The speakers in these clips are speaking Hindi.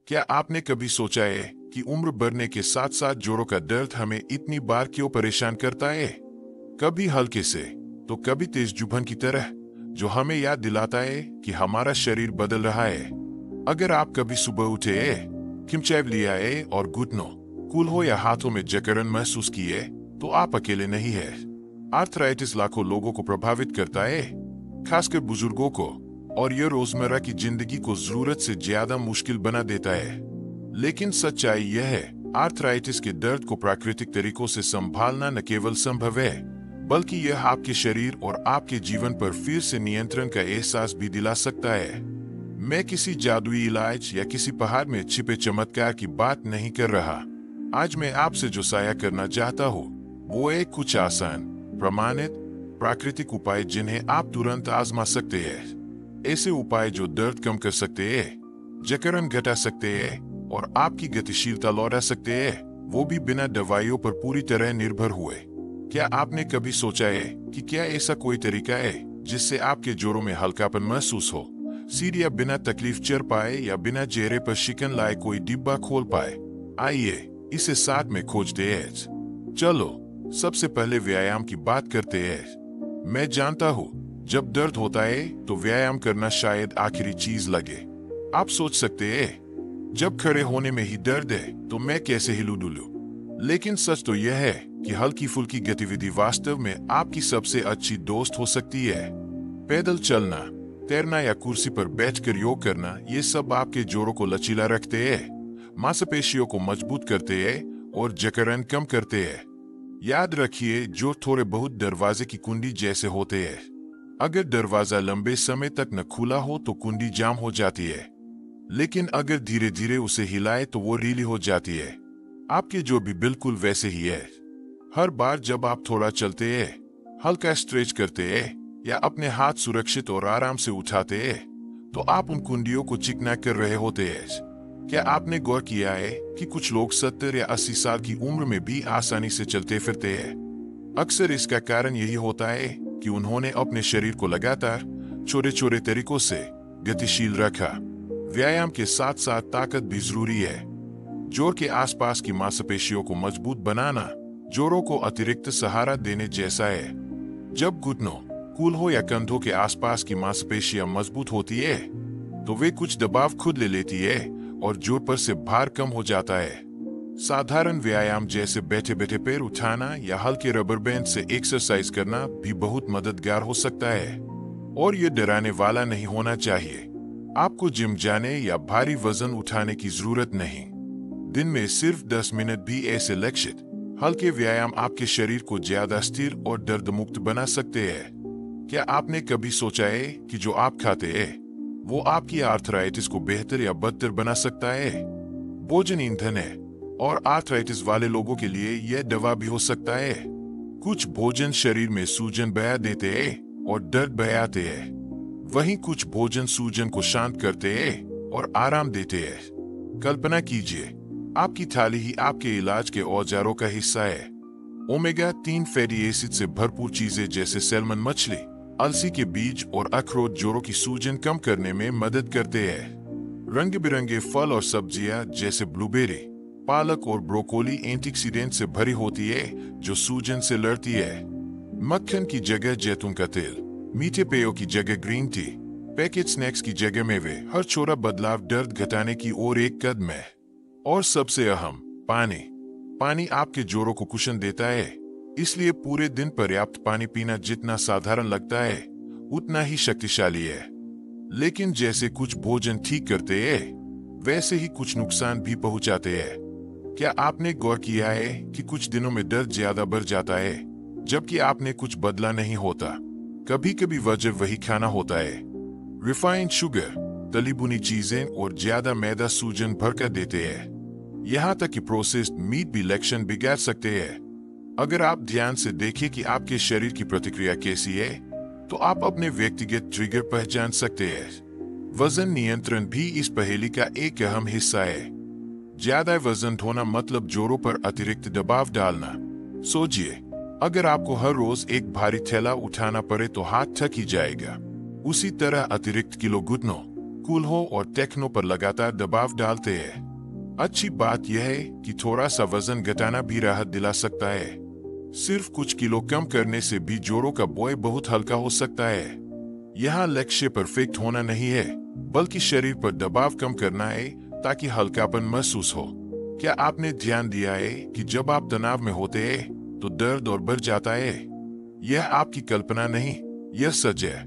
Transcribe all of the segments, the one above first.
क्या आपने कभी सोचा है कि उम्र बढ़ने के साथ साथ जोड़ों का दर्द हमें इतनी बार क्यों परेशान करता है? कभी हल्के से तो कभी तेज जुबान की तरह, जो हमें याद दिलाता है कि हमारा शरीर बदल रहा है। अगर आप कभी सुबह उठे खिमचाव लिया है और घुटनों, कूल्हों या हाथों में जकड़न महसूस किए, तो आप अकेले नहीं है। आर्थराइटिस लाखों लोगों को प्रभावित करता है, खासकर बुजुर्गों को, और यह रोजमर्रा की जिंदगी को जरूरत से ज्यादा मुश्किल बना देता है। लेकिन सच्चाई यह है, आर्थराइटिस के दर्द को प्राकृतिक तरीकों से संभालना न केवल संभव है, बल्कि यह आपके शरीर और आपके जीवन पर फिर से नियंत्रण का एहसास भी दिला सकता है। मैं किसी जादुई इलाज या किसी पहाड़ में छिपे चमत्कार की बात नहीं कर रहा। आज मैं आपसे जो साझा करना चाहता हूँ वो एक कुछ आसान, प्रमाणित, प्राकृतिक उपाय जिन्हें आप तुरंत आजमा सकते हैं। ऐसे उपाय जो दर्द कम कर सकते हैं, जकड़न घटा सकते हैं और आपकी गतिशीलता लौटा सकते हैं, वो भी बिना दवाइयों पर पूरी तरह निर्भर हुए। क्या आपने कभी सोचा है कि क्या ऐसा कोई तरीका है जिससे आपके जोड़ों में हल्कापन महसूस हो, सीढ़ियां बिना तकलीफ चढ़ पाए या बिना चेहरे पर शिकन लाए कोई डिब्बा खोल पाए? आइए इसे साथ में खोजते हैं। चलो सबसे पहले व्यायाम की बात करते हैं। मैं जानता हूँ जब दर्द होता है तो व्यायाम करना शायद आखिरी चीज लगे। आप सोच सकते हैं जब खड़े होने में ही दर्द है तो मैं कैसे हिलू डुलूं? लेकिन सच तो यह है कि हल्की फुल्की गतिविधि वास्तव में आपकी सबसे अच्छी दोस्त हो सकती है। पैदल चलना, तैरना या कुर्सी पर बैठकर योग करना, ये सब आपके जोड़ों को लचीला रखते हैं, मांसपेशियों को मजबूत करते हैं और जकड़न कम करते हैं। याद रखिए, जो थोड़े बहुत दरवाजे की कुंडी जैसे होते हैं। अगर दरवाजा लंबे समय तक न खुला हो तो कुंडी जाम हो जाती है, लेकिन अगर धीरे धीरे उसे हिलाए तो वो ढीली हो जाती है। आपके जोड़ भी बिल्कुल वैसे ही है। हर बार जब आप थोड़ा चलते हैं, हल्का स्ट्रेच करते हैं या अपने हाथ सुरक्षित और आराम से उठाते हैं, तो आप उन कुंडियों को चिकना कर रहे होते हैं। क्या आपने गौर किया है कि कुछ लोग 70 या 80 साल की उम्र में भी आसानी से चलते फिरते हैं? अक्सर इसका कारण यही होता है कि उन्होंने अपने शरीर को लगातार छोटे छोटे तरीकों से गतिशील रखा। व्यायाम के साथ साथ ताकत भी जरूरी है। जोड़ के आसपास की मांसपेशियों को मजबूत बनाना जोड़ों को अतिरिक्त सहारा देने जैसा है। जब घुटनों, कूल्हों या कंधों के आसपास की मांसपेशियां मजबूत होती है तो वे कुछ दबाव खुद ले लेती है और जोड़ पर से भार कम हो जाता है। साधारण व्यायाम जैसे बैठे बैठे पैर उठाना या हल्के रबर बैंड से एक्सरसाइज करना भी बहुत मददगार हो सकता है। और ये डराने वाला नहीं होना चाहिए। आपको जिम जाने या भारी वजन उठाने की जरूरत नहीं। दिन में सिर्फ 10 मिनट भी ऐसे लक्षित हल्के व्यायाम आपके शरीर को ज्यादा स्थिर और दर्द मुक्त बना सकते हैं। क्या आपने कभी सोचा है कि जो आप खाते हैं वो आपकी आर्थराइटिस को बेहतर या बदतर बना सकता है? भोजन ईंधन है और आर्थराइटिस वाले लोगों के लिए यह दवा भी हो सकता है। कुछ भोजन शरीर में सूजन बढ़ा देते हैं और दर्द बढ़ाते हैं, वहीं कुछ भोजन सूजन को शांत करते हैं और आराम देते हैं। कल्पना कीजिए, आपकी थाली ही आपके इलाज के औजारों का हिस्सा है। ओमेगा 3 फैटी एसिड से भरपूर चीजें जैसे सैल्मन मछली, अलसी के बीज और अखरोट जोड़ों की सूजन कम करने में मदद करते हैं। रंग बिरंगे फल और सब्जियां जैसे ब्लूबेरी, पालक और ब्रोकोली एंटीऑक्सीडेंट से भरी होती है जो सूजन से लड़ती है। मक्खन की जगह जैतून का तेल, मीठे पेयों की जगह ग्रीन टी, पैकेट स्नैक्स की जगह मेवे, हर छोटा बदलाव दर्द घटाने की ओर एक कदम है। और सबसे अहम, पानी। पानी आपके जोड़ों को कुशन देता है, इसलिए पूरे दिन पर्याप्त पानी पीना जितना साधारण लगता है उतना ही शक्तिशाली है। लेकिन जैसे कुछ भोजन ठीक करते हैं, वैसे ही कुछ नुकसान भी पहुंचाते हैं। क्या आपने गौर किया है कि कुछ दिनों में दर्द ज्यादा बढ़ जाता है जबकि आपने कुछ बदला नहीं होता? कभी कभी वजह वही खाना होता है। रिफाइंड शुगर, तली भुनी चीजें और ज्यादा मैदा सूजन भड़का देते हैं। यहाँ तक कि प्रोसेस्ड मीट भी लक्षण बिगाड़ सकते हैं। अगर आप ध्यान से देखें कि आपके शरीर की प्रतिक्रिया कैसी है, तो आप अपने व्यक्तिगत ट्रिगर पहचान सकते हैं। वजन नियंत्रण भी इस पहेली का एक अहम हिस्सा है। ज्यादा वजन ढोना मतलब जोड़ों पर अतिरिक्त दबाव डालना। सोचिए, अगर आपको हर रोज एक भारी थैला उठाना पड़े तो हाथ थक ही जाएगा। उसी तरह अतिरिक्त किलो घुटनों, कूल्हों और टेक्नो पर लगातार दबाव डालते हैं। अच्छी बात यह है कि थोड़ा सा वजन घटाना भी राहत दिला सकता है। सिर्फ कुछ किलो कम करने से भी जोड़ों का बोझ बहुत हल्का हो सकता है। यहाँ लक्ष्य परफेक्ट होना नहीं है, बल्कि शरीर पर दबाव कम करना है ताकि हल्कापन महसूस हो। क्या आपने ध्यान दिया है कि जब आप तनाव में होते हैं तो दर्द और बढ़ जाता है? यह आपकी कल्पना नहीं, यह सच है।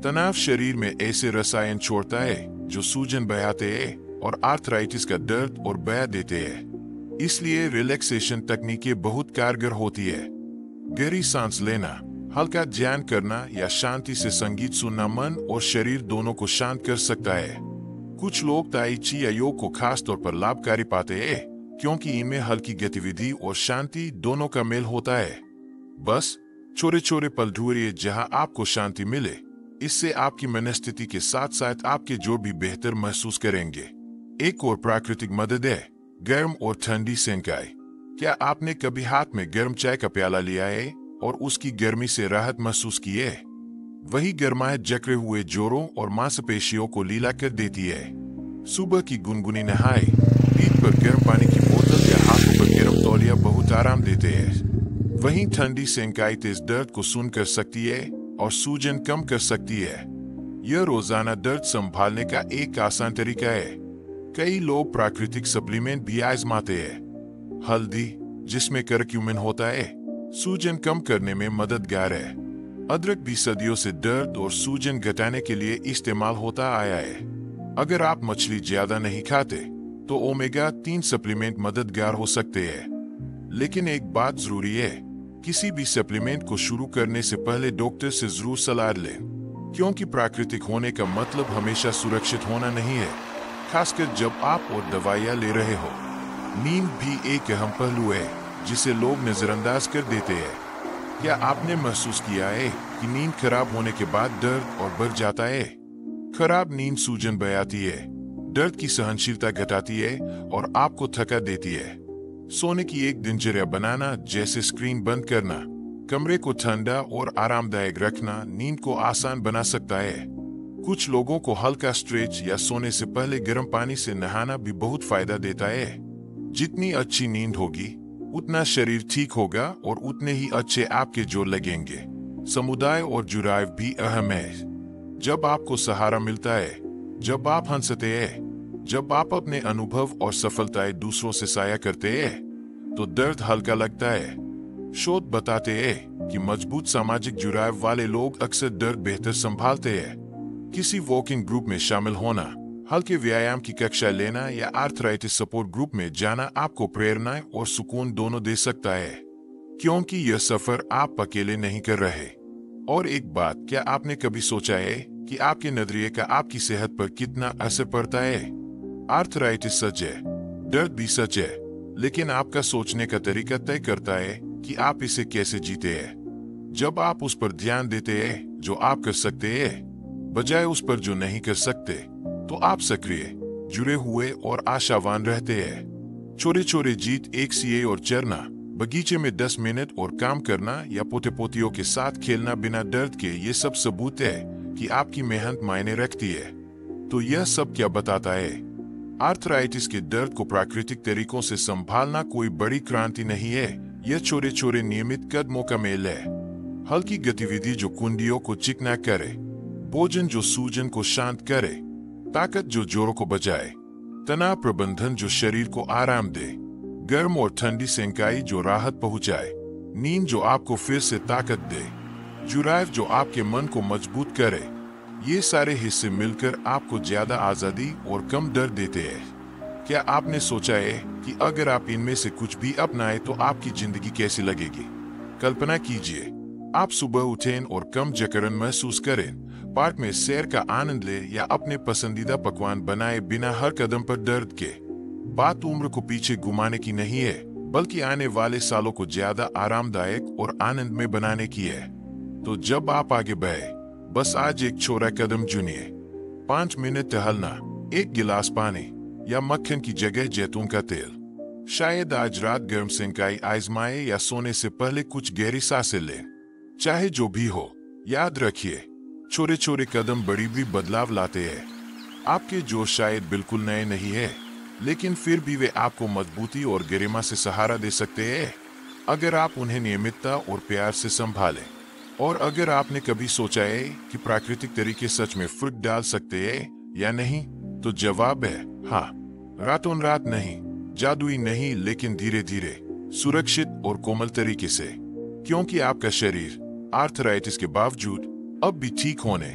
तनाव शरीर में ऐसे रसायन छोड़ता है जो सूजन बढ़ाते हैं और आर्थराइटिस का दर्द और बया देते हैं। इसलिए रिलैक्सेशन तकनीकें बहुत कारगर होती है। गहरी सांस लेना, हल्का ध्यान करना या शांति से संगीत सुनना मन और शरीर दोनों को शांत कर सकता है। कुछ लोग ताई ची या योग को खास तौर पर लाभकारी पाते हैं क्योंकि इनमें हल्की गतिविधि और शांति दोनों का मेल होता है। बस छोटे छोटे पल ढूंढिए जहां आपको शांति मिले। इससे आपकी मनस्थिति के साथ साथ आपके जोड़ भी बेहतर महसूस करेंगे। एक और प्राकृतिक मदद है गर्म और ठंडी सेंकाई। क्या आपने कभी हाथ में गर्म चाय का प्याला लिया है और उसकी गर्मी से राहत महसूस की है? वही गर्माहट जकड़े हुए जोड़ों और मांसपेशियों को लीला कर देती है। सुबह की गुनगुनी नहाई, पीठ पर गर्म पानी की बोतल या हाथों पर गर्म तौलिया बहुत आराम देते हैं। वहीं ठंडी सेंकाई तेज दर्द को सुन कर सकती है और सूजन कम कर सकती है। यह रोजाना दर्द संभालने का एक आसान तरीका है। कई लोग प्राकृतिक सप्लीमेंट भी आजमाते हैं। हल्दी, जिसमें करक्यूमिन होता है, सूजन कम करने में मददगार है। अदरक भी सदियों से दर्द और सूजन घटाने के लिए इस्तेमाल होता आया है। अगर आप मछली ज्यादा नहीं खाते तो ओमेगा-3 सप्लीमेंट मददगार हो सकते हैं। लेकिन एक बात जरूरी है, किसी भी सप्लीमेंट को शुरू करने से पहले डॉक्टर से जरूर सलाह लें, क्योंकि प्राकृतिक होने का मतलब हमेशा सुरक्षित होना नहीं है, खासकर जब आप और दवाइयां ले रहे हो। नींद भी एक अहम पहलू है जिसे लोग नजरअंदाज कर देते हैं। क्या आपने महसूस किया है कि नींद खराब होने के बाद दर्द और बढ़ जाता है? खराब नींद सूजन बढ़ाती है, दर्द की सहनशीलता घटाती है और आपको थका देती है। सोने की एक दिनचर्या बनाना, जैसे स्क्रीन बंद करना, कमरे को ठंडा और आरामदायक रखना, नींद को आसान बना सकता है। कुछ लोगों को हल्का स्ट्रेच या सोने से पहले गर्म पानी से नहाना भी बहुत फायदा देता है। जितनी अच्छी नींद होगी उतना शरीर ठीक होगा और उतने ही अच्छे आपके जोड़ लगेंगे। समुदाय और जुड़ाव भी अहम है। जब आपको सहारा मिलता है, जब आप हंसते हैं, जब आप अपने अनुभव और सफलताएं दूसरों से साझा करते हैं, तो दर्द हल्का लगता है। शोध बताते हैं कि मजबूत सामाजिक जुड़ाव वाले लोग अक्सर दर्द बेहतर संभालते हैं। किसी वॉकिंग ग्रुप में शामिल होना, हल्के व्यायाम की कक्षा लेना या आर्थराइटिस सपोर्ट ग्रुप में जाना आपको प्रेरणा और सुकून दोनों दे सकता है, क्योंकि यह सफर आप अकेले नहीं कर रहे। और एक बात, क्या आपने कभी सोचा है कि आपके नजरिए का आपकी सेहत पर कितना असर पड़ता है? आर्थराइटिस सच है, दर्द भी सच है, लेकिन आपका सोचने का तरीका तय करता है कि आप इसे कैसे जीते हैं। जब आप उस पर ध्यान देते हैं जो आप कर सकते हैं, बजाय उस पर जो नहीं कर सकते, तो आप सक्रिय, जुड़े हुए और आशावान रहते हैं। छोटे छोटे जीत, एक सीए और चरना, बगीचे में 10 मिनट और काम करना या पोते पोतियों के साथ खेलना बिना दर्द के, ये सब सबूत है कि आपकी मेहनत मायने रखती है। तो यह सब क्या बताता है? आर्थराइटिस के दर्द को प्राकृतिक तरीकों से संभालना कोई बड़ी क्रांति नहीं है, यह छोटे छोटे नियमित कदमों का मेल है। हल्की गतिविधि जो कुंडियों को चिकना करे, भोजन जो सूजन को शांत करे, ताकत जो जोड़ों को बचाए, तनाव प्रबंधन जो शरीर को आराम दे, गर्म और ठंडी सेंकाई जो राहत पहुंचाए, नींद जो आपको फिर से ताकत दे, जुड़ाव जो आपके मन को मजबूत करे, ये सारे हिस्से मिलकर आपको ज्यादा आजादी और कम दर्द देते हैं। क्या आपने सोचा है कि अगर आप इनमें से कुछ भी अपनाए तो आपकी जिंदगी कैसी लगेगी? कल्पना कीजिए, आप सुबह उठें और कम जकड़न महसूस करें, पार्क में सैर का आनंद ले या अपने पसंदीदा पकवान बनाए बिना हर कदम पर दर्द के। बात उम्र को पीछे घुमाने की नहीं है, बल्कि आने वाले सालों को ज्यादा आरामदायक और आनंद में बनाने की है। तो जब आप आगे बढ़े, बस आज एक छोटा कदम चुनिए। 5 मिनट टहलना, 1 गिलास पानी या मक्खन की जगह जैतून का तेल। शायद आज रात गर्म सेंकाई आजमाए या सोने से पहले कुछ गहरी सांसें लें। चाहे जो भी हो, याद रखिए, छोटे छोटे कदम बड़ी भी बदलाव लाते हैं। आपके जो शायद बिल्कुल नए नहीं है, लेकिन फिर भी वे आपको मजबूती और गरिमा से सहारा दे सकते हैं अगर आप उन्हें नियमितता और प्यार से संभालें। और अगर आपने कभी सोचा है कि प्राकृतिक तरीके सच में फर्क डाल सकते हैं या नहीं, तो जवाब है हाँ। रातों रात नहीं, जादुई नहीं, लेकिन धीरे धीरे, सुरक्षित और कोमल तरीके से। क्योंकि आपका शरीर आर्थराइटिस के बावजूद अब भी ठीक होने,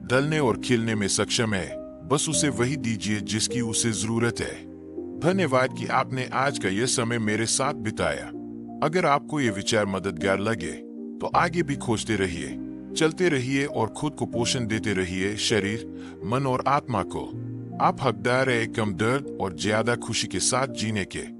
ढलने और खिलने में सक्षम है। बस उसे वही दीजिए जिसकी उसे जरूरत है। धन्यवाद कि आपने आज का यह समय मेरे साथ बिताया। अगर आपको ये विचार मददगार लगे तो आगे भी खोजते रहिए, चलते रहिए और खुद को पोषण देते रहिए, शरीर, मन और आत्मा को। आप हकदार है कम दर्द और ज्यादा खुशी के साथ जीने के।